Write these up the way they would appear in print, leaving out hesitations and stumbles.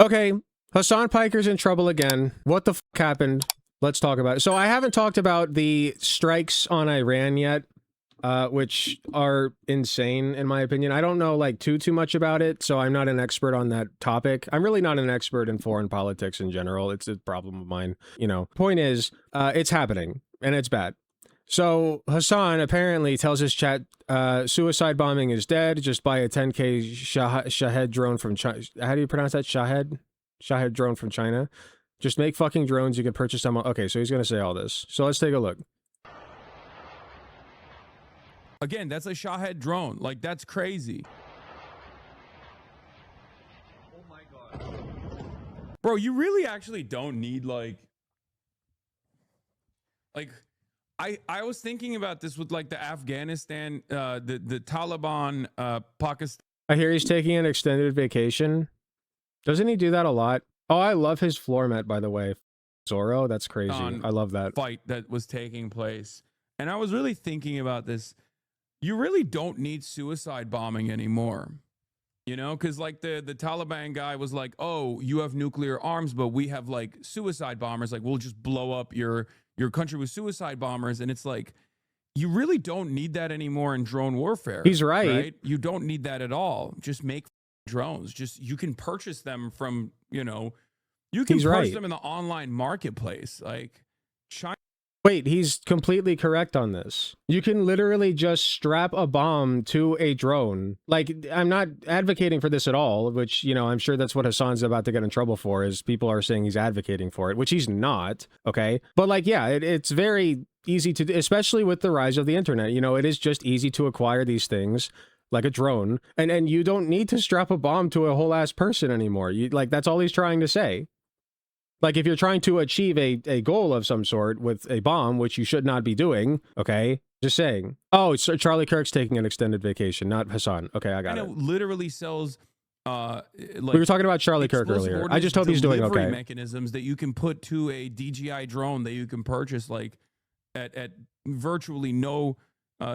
Okay, Hasan Piker's in trouble again. What the fuck happened? Let's talk about it. So I haven't talked about the strikes on Iran yet, which are insane in my opinion. I don't know like too much about it, so I'm not an expert on that topic. I'm really not an expert in foreign politics in general. It's a problem of mine. You know, point is, it's happening and it's bad. So Hasan apparently tells his chat, suicide bombing is dead. Just buy a 10K Shahed drone from China. How do you pronounce that? Shahed? Shahed drone from China. Just make fucking drones. You can purchase them. Okay, so he's going to say all this. So let's take a look. Again, that's a Shahed drone. Like, that's crazy. Oh my God. Bro, you really actually don't need, like... I was thinking about this with, like, the Afghanistan, the Taliban, Pakistan... I hear he's taking an extended vacation. Doesn't he do that a lot? Oh, I love his floor mat, by the way. Zorro, that's crazy. I love that. Fight that was taking place. And I was really thinking about this. You really don't need suicide bombing anymore. You know, because like the Taliban guy was like, oh, you have nuclear arms, but we have like suicide bombers. Like, we'll just blow up your country with suicide bombers. And it's like, you really don't need that anymore in drone warfare. He's right. You don't need that at all. Just make drones. Just, you can purchase them from, you know, you can purchase them in the online marketplace. Like, China. Wait, he's completely correct on this. You can literally just strap a bomb to a drone. Like, I'm not advocating for this at all, which, you know, I'm sure that's what Hasan's about to get in trouble for, is people are saying he's advocating for it, which he's not, okay? But, like, yeah, it's very easy to do, especially with the rise of the internet. You know, it is just easy to acquire these things, like a drone, and you don't need to strap a bomb to a whole-ass person anymore. Like, that's all he's trying to say. Like, if you're trying to achieve a goal of some sort with a bomb, which you should not be doing, okay? Just saying. Oh, so Charlie Kirk's taking an extended vacation, not Hasan. Okay, I got it. Literally sells... like, we were talking about Charlie Kirk earlier. I just hope he's doing okay. Mechanisms that you can put to a DJI drone that you can purchase, like, at virtually no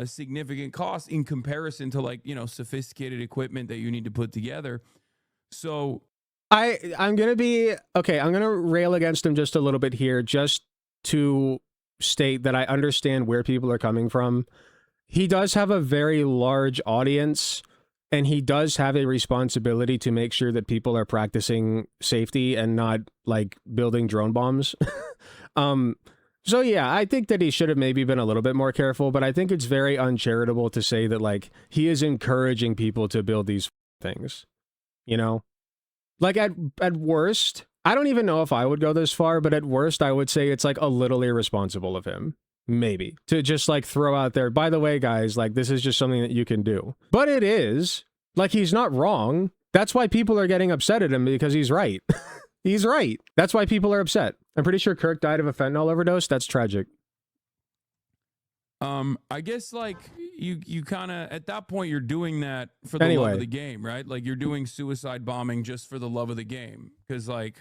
significant cost in comparison to, like, you know, sophisticated equipment that you need to put together. So... I'm going to be... Okay, I'm going to rail against him just a little bit here, just to state that I understand where people are coming from. He does have a very large audience, and he does have a responsibility to make sure that people are practicing safety and not, like, building drone bombs. So yeah, I think that he should have maybe been a little bit more careful, but I think it's very uncharitable to say that, like, he is encouraging people to build these things, you know? Like, at worst, I don't even know if I would go this far, but at worst, I would say it's, like, a little irresponsible of him. Maybe. To just, like, throw out there, by the way, guys, like, this is just something that you can do. But it is. Like, he's not wrong. That's why people are getting upset at him, because he's right. He's right. That's why people are upset. I'm pretty sure Kirk died of a fentanyl overdose. That's tragic. I guess, like, you kind of, at that point, you're doing that for the love of the game, right? Like, you're doing suicide bombing just for the love of the game, because, like,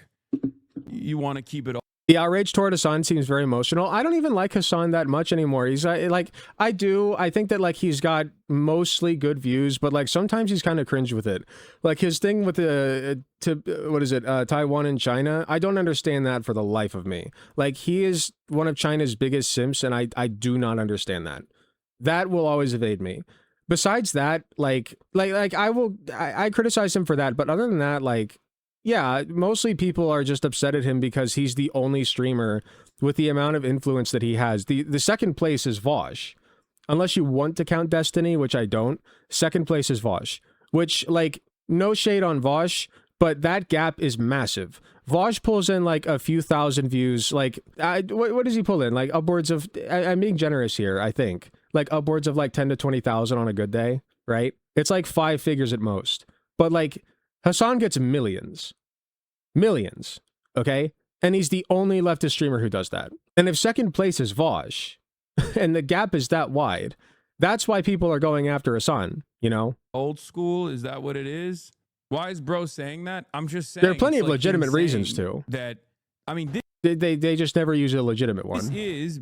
you want to keep it all. The outrage toward Hasan seems very emotional. I don't even like Hasan that much anymore. He's like, I think that, like, he's got mostly good views, but, like, sometimes he's kind of cringe with it. Like, his thing with Taiwan and China, I don't understand that for the life of me. Like, he is one of China's biggest simps, and I do not understand that. That will always evade me. Besides that, I criticize him for that, but other than that, like, yeah, mostly people are just upset at him because he's the only streamer with the amount of influence that he has. The second place is Vosh. Unless you want to count Destiny, which I don't, second place is Vosh. Which, like, no shade on Vosh, but that gap is massive. Vosh pulls in, like, a few thousand views. Like, what does he pull in? Like, upwards of... I'm being generous here, I think. Like, upwards of, like, 10 to 20,000 on a good day, right? It's, like, 5 figures at most. But, like... Hasan gets millions. Millions. Okay? And he's the only leftist streamer who does that. And if second place is Vosh, and the gap is that wide, that's why people are going after Hasan, you know? Old school, is that what it is? Why is bro saying that? I'm just saying... There are plenty of legitimate reasons to. That, I mean... They just never use a legitimate one. This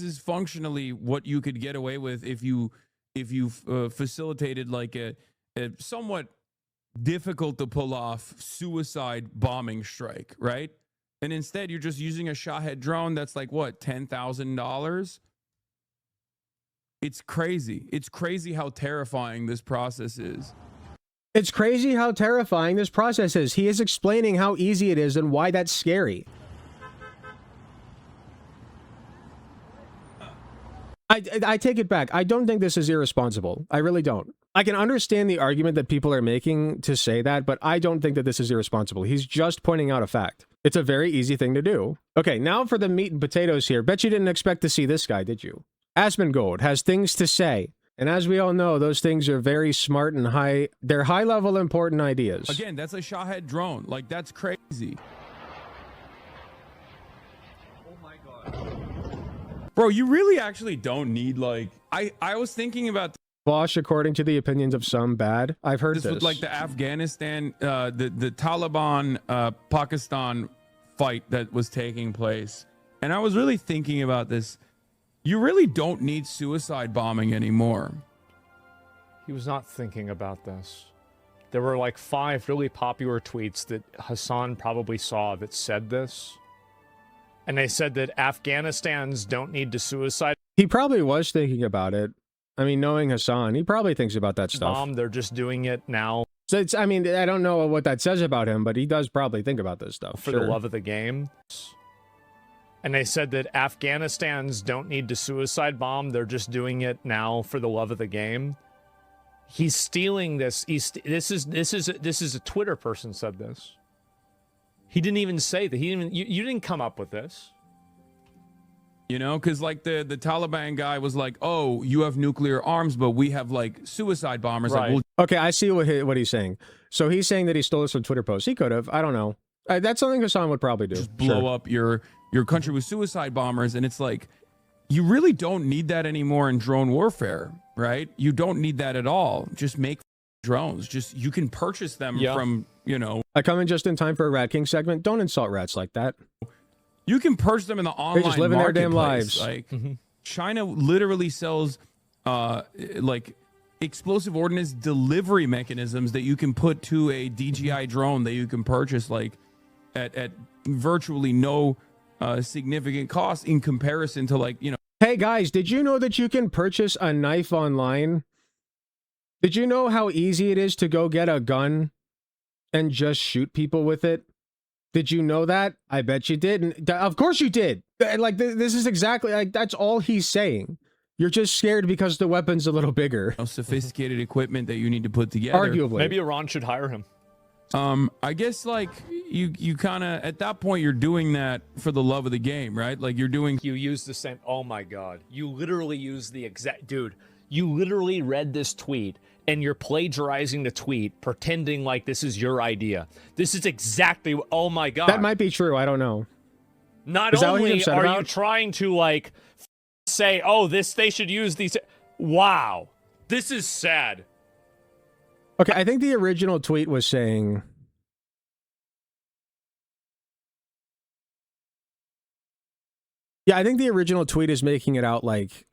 is functionally what you could get away with if you facilitated, like, a somewhat difficult to pull off suicide bombing strike, right? And instead, you're just using a Shahed drone that's like, what, $10,000? It's crazy. It's crazy how terrifying this process is. It's crazy how terrifying this process is. He is explaining how easy it is and why that's scary. I take it back. I don't think this is irresponsible. I really don't. I can understand the argument that people are making to say that, but I don't think that this is irresponsible. He's just pointing out a fact. It's a very easy thing to do. Okay, now for the meat and potatoes here. Bet you didn't expect to see this guy, did you? Asmongold has things to say. And as we all know, those things are very smart and high. They're high-level important ideas. Again, that's a Shahed drone. Like, that's crazy. Oh my God. Bro, you really actually don't need, like... I was thinking about... Bosch, according to the opinions of some, bad. I've heard this. This was like the Afghanistan, the Taliban, Pakistan fight that was taking place. And I was really thinking about this. You really don't need suicide bombing anymore. He was not thinking about this. There were like 5 really popular tweets that Hasan probably saw that said this. And they said that Afghanistans don't need to suicide. He probably was thinking about it. I mean, knowing Hasan, he probably thinks about that stuff. They're just doing it now. So it's, I mean, I don't know what that says about him, but he does probably think about this stuff. For the love of the game. And they said that Afghanistans don't need to suicide bomb. They're just doing it now for the love of the game. He's stealing this. This is a Twitter person said this. He didn't even say that. You didn't come up with this. You know, because like the Taliban guy was like, oh, you have nuclear arms, but we have like suicide bombers. Right. Like, okay, I see what he's saying. So he's saying that he stole this from Twitter posts. He could have. I don't know. That's something Hasan would probably do. Just blow up your country with suicide bombers. And it's like, you really don't need that anymore in drone warfare, right? You don't need that at all. Just make drones. Just, you can purchase them from, you know. I come in just in time for a Rat King segment. Don't insult rats like that. You can purchase them in the online They just living their damn marketplace. lives. Like, China literally sells like explosive ordnance delivery mechanisms that you can put to a DJI drone that you can purchase like at virtually no significant cost in comparison to, like, you know. Hey guys, did you know that you can purchase a knife online? Did you know how easy it is to go get a gun and just shoot people with it? Did you know that? I bet you didn't. Of course you did. Like, this is exactly, like, that's all he's saying. You're just scared because the weapon's a little bigger. Sophisticated equipment that you need to put together. Arguably. Maybe Iran should hire him. I guess, like, you kind of, at that point, you're doing that for the love of the game, right? Like, you're doing... You use the same... Oh, my God. You literally use the exact... Dude, you literally read this tweet, and you're plagiarizing the tweet, pretending like this is your idea. This is exactly... Oh, my God. That might be true. I don't know. Not only are you trying to, like, say, oh, they should use these... Wow. This is sad. Okay, I think the original tweet was saying... Yeah, I think the original tweet is making it out like...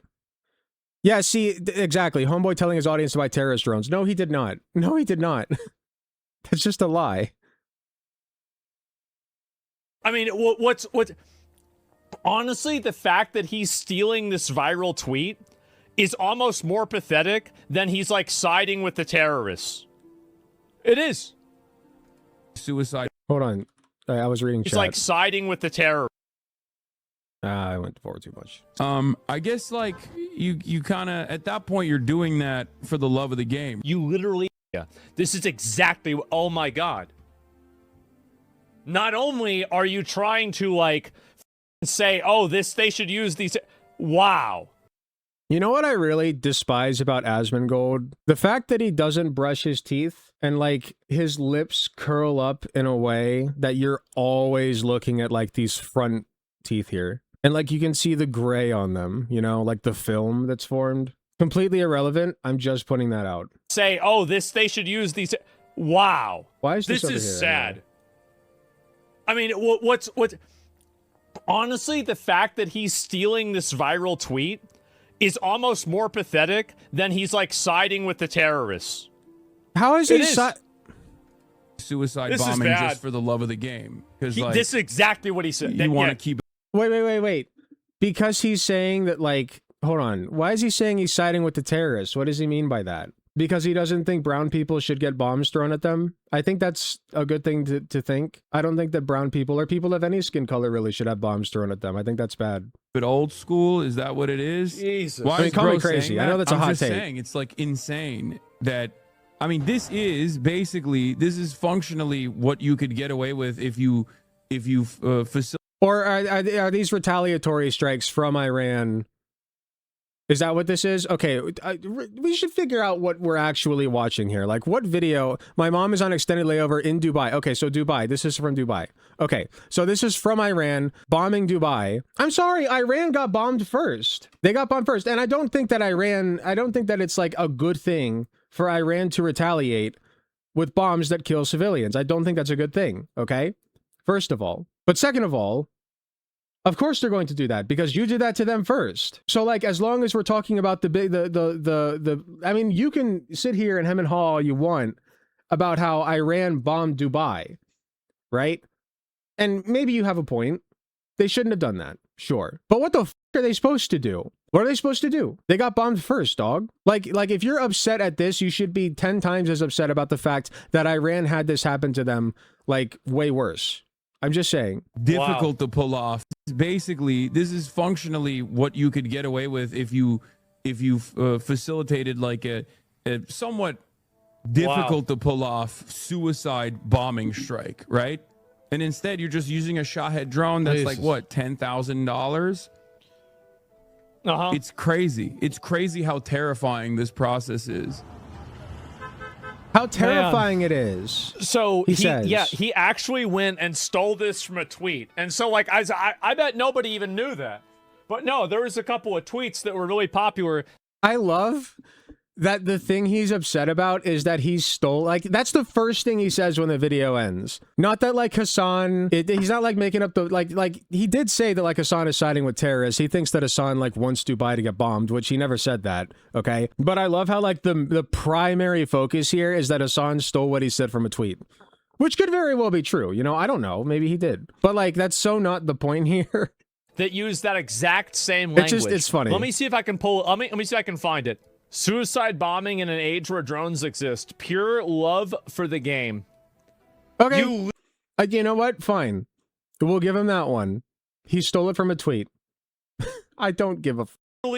Yeah, see, exactly. Homeboy telling his audience to buy terrorist drones. No, he did not. No, he did not. That's just a lie. I mean, what's... Honestly, the fact that he's stealing this viral tweet is almost more pathetic than he's, like, siding with the terrorists. It is. Suicide. Hold on. I was reading chat. It's like siding with the terrorists. I went forward too much. I guess, like, you kind of, at that point, you're doing that for the love of the game. You literally... Yeah. This is exactly... Oh, my God. Not only are you trying to, like, say, oh, they should use these... Wow. You know what I really despise about Asmongold? The fact that he doesn't brush his teeth and, like, his lips curl up in a way that you're always looking at, like, these front teeth here. And, like, you can see the gray on them, you know, like the film that's formed. Completely irrelevant. I'm just putting that out. Say, oh, they should use these... Wow. Why is this over is here sad. anyway? I mean, what's... Honestly, the fact that he's stealing this viral tweet is almost more pathetic than he's, like, siding with the terrorists. How is he suicide This is bombing bad. just for the love of the game. Because like, this is exactly what he said. you want to keep Wait. Because he's saying that, like, hold on. Why is he saying he's siding with the terrorists? What does he mean by that? Because he doesn't think brown people should get bombs thrown at them? I think that's a good thing to think. I don't think that brown people or people of any skin color really should have bombs thrown at them. I think that's bad. it old school. Is that what it is? Jesus. Why I mean, is call me bro crazy. saying I know that? that's a I'm hot just take. saying, it's like insane that, I mean, this is functionally what you could get away with if you facilitate. Or are these retaliatory strikes from Iran? Is that what this is? Okay, we should figure out what we're actually watching here. Like, what video? My mom is on extended layover in Dubai. Okay, so Dubai. This is from Dubai. Okay, so this is from Iran bombing Dubai. I'm sorry, Iran got bombed first. They got bombed first. And I don't think that it's like a good thing for Iran to retaliate with bombs that kill civilians. I don't think that's a good thing, okay? First of all. But second of all, of course they're going to do that because you did that to them first. So like, as long as we're talking about I mean, you can sit here and hem and haw all you want about how Iran bombed Dubai, right? And maybe you have a point. They shouldn't have done that. Sure. But what the f are they supposed to do? What are they supposed to do? They got bombed first, dog. Like if you're upset at this, you should be 10 times as upset about the fact that Iran had this happen to them, like, way worse. I'm just saying. Difficult to pull off. Basically, this is functionally what you could get away with if you facilitated like a somewhat difficult to pull off suicide bombing strike, right? And instead, you're just using a Shahed drone that's Jesus. like what, $10,000? Uh-huh. It's crazy. It's crazy how terrifying this process is. How terrifying it is. So He says. he actually went and stole this from a tweet. And so like I bet nobody even knew that. But no, there was a couple of tweets that were really popular. I love that the thing he's upset about is that he stole, like, that's the first thing he says when the video ends. Not that, like, Hasan, he's not, like, making up the, like, he did say that, like, Hasan is siding with terrorists. He thinks that Hasan, like, wants Dubai to get bombed, which he never said that, okay? But I love how, like, the primary focus here is that Hasan stole what he said from a tweet. Which could very well be true, you know? I don't know. Maybe he did. But, like, that's so not the point here. That use that exact same language. It's funny. Let me see if I can pull. Let me see if I can find it. Suicide bombing in an age where drones exist. Pure love for the game. Okay. You know what? Fine. We'll give him that one. He stole it from a tweet. I don't give a.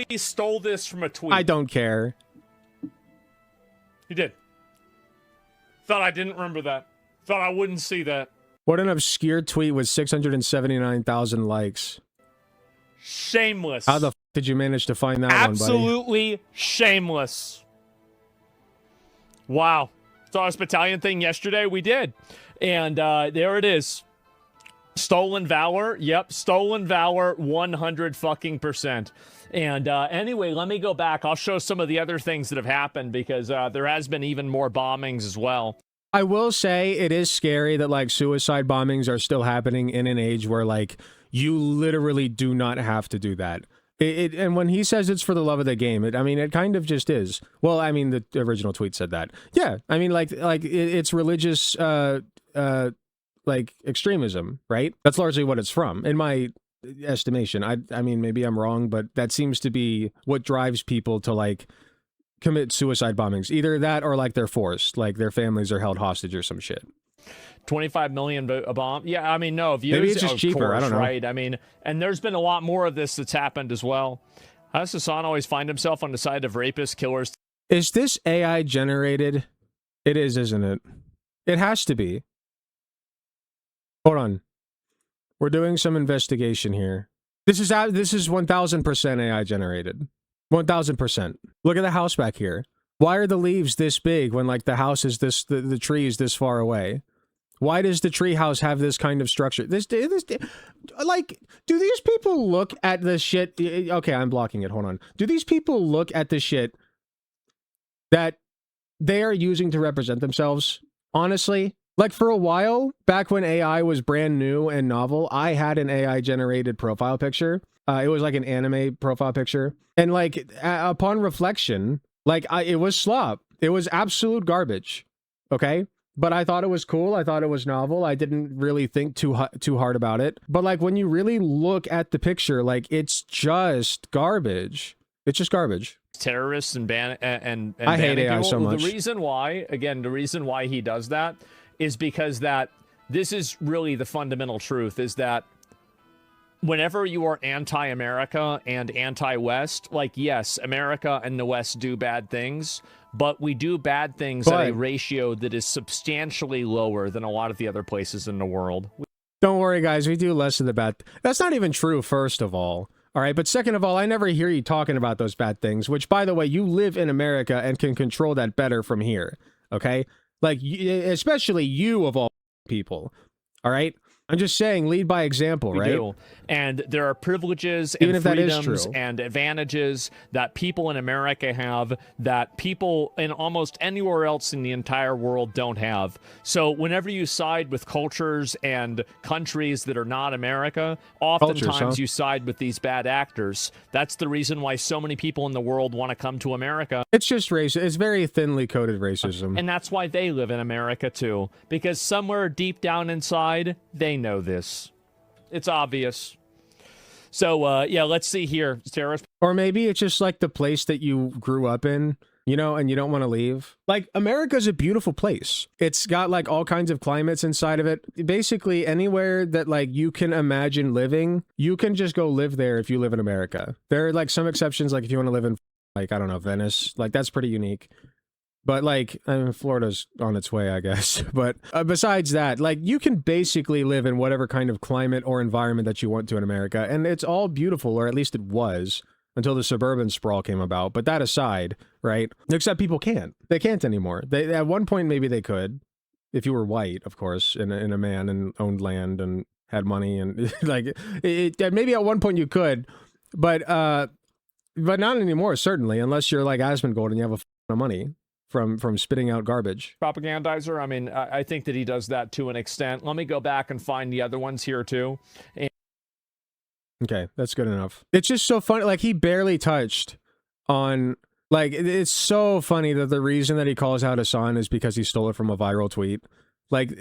He stole this from a tweet. I don't care. He did. Thought I didn't remember that. Thought I wouldn't see that. What an obscure tweet with 679,000 likes. Shameless. How the f did you manage to find that one, buddy? Absolutely shameless. Wow. Saw this battalion thing yesterday. We did. And there it is. Stolen valor. Yep. Stolen valor 100 fucking %. And anyway, let me go back. I'll show some of the other things that have happened because there has been even more bombings as well. I will say it is scary that, like, suicide bombings are still happening in an age where, like, you literally do not have to do that. And when he says it's for the love of the game, it kind of just is. Well, I mean, the original tweet said that. Yeah, I mean, it's religious, like, extremism, right? That's largely what it's from, in my estimation. I mean, maybe I'm wrong, but that seems to be what drives people to, like, commit suicide bombings. Either that or, like, they're forced, like their families are held hostage or some shit. 25 million a bomb. Yeah, I mean, no views. Maybe it's just of cheaper. Course, I don't know. Right. I mean, and there's been a lot more of this that's happened as well. How does Hasan always find himself on the side of rapists, killers? Is this AI generated? It is, isn't it? It has to be. Hold on. We're doing some investigation here. This is 1000% AI generated. 1000%. Look at the house back here. Why are the leaves this big when, like, the house is this, the tree is this far away? Why does the tree house have this kind of structure? Like, do these people look at the shit? Okay, I'm blocking it. Hold on. Do these people look at the shit that they are using to represent themselves? Honestly, like, for a while, back when AI was brand new and novel, I had an AI generated profile picture. It was like an anime profile picture. And, like, upon reflection, like, it was slop. It was absolute garbage. Okay? but I thought it was cool. I thought it was novel. I didn't really think too hard about it. But like when you really look at the picture, like it's just garbage. It's just garbage. Terrorists and I hate AI so much. The reason why he does that is because that this is really the fundamental truth is that whenever you are anti-America and anti-West, like, yes, America and the West do bad things, but we do bad things at a ratio that is substantially lower than a lot of the other places in the world. Don't worry, guys. We do less of the bad. That's not even true, first of all. All right. But second of all, I never hear you talking about those bad things, which, by the way, you live in America and can control that better from here. OK, like especially you of all people. All right. I'm just saying, lead by example, right? We do. And there are privileges and freedoms and advantages that people in America have that people in almost anywhere else in the entire world don't have. So whenever you side with cultures and countries that are not America, oftentimes you side with these bad actors. That's the reason why so many people in the world want to come to America. It's just racism. It's very thinly coded racism. And that's why they live in America too. Because somewhere deep down inside, they know this. It's obvious. So, yeah, let's see here. Terrorist. Or maybe it's just like the place that you grew up in, you know, and you don't want to leave. Like, America's a beautiful place. It's got like all kinds of climates inside of it. Basically, anywhere that like you can imagine living, you can just go live there if you live in America. There are like some exceptions, like if you want to live in, like, I don't know, Venice, like that's pretty unique. But like, I mean, Florida's on its way, I guess. But besides that, like, you can basically live in whatever kind of climate or environment that you want to in America. And it's all beautiful, or at least it was, until the suburban sprawl came about. But that aside, right? Except people can't. They can't anymore. They at one point, maybe they could. If you were white, of course, and a man and owned land and had money. And like, maybe at one point you could. But not anymore, certainly. Unless you're like Asmongold and you have a ton of money from spitting out garbage. Propagandizer. I mean, I think that he does that to an extent. Let me go back and find the other ones here too. Okay, that's good enough. It's just so funny. Like, he barely touched on, like, it's so funny that the reason that he calls out Hasan is because he stole it from a viral tweet. Like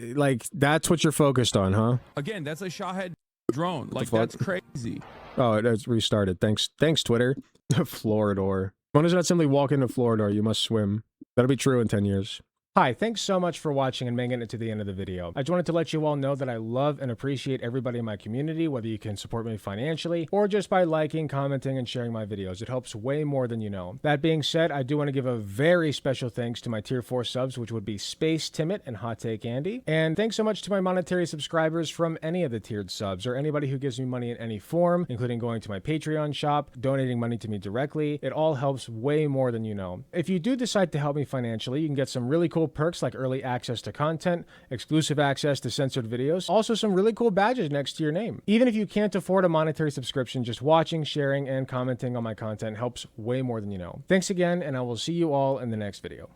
that's what you're focused on, huh? Again, that's a Shahed drone. Like, that's crazy. Oh, it's restarted. Thanks, Twitter. Floridor. One does not simply walk into Floridor. You must swim. That'll be true in 10 years. Hi, thanks so much for watching and making it to the end of the video. I just wanted to let you all know that I love and appreciate everybody in my community, whether you can support me financially or just by liking, commenting, and sharing my videos. It helps way more than you know. That being said, I do want to give a very special thanks to my tier 4 subs, which would be Space Timid and Hot Take Andy. And thanks so much to my monetary subscribers from any of the tiered subs, or anybody who gives me money in any form, including going to my Patreon shop, donating money to me directly. It all helps way more than you know. If you do decide to help me financially, you can get some really cool perks like early access to content, exclusive access to censored videos, also some really cool badges next to your name. Even if you can't afford a monetary subscription, just watching, sharing, and commenting on my content helps way more than you know. Thanks again, and I will see you all in the next video.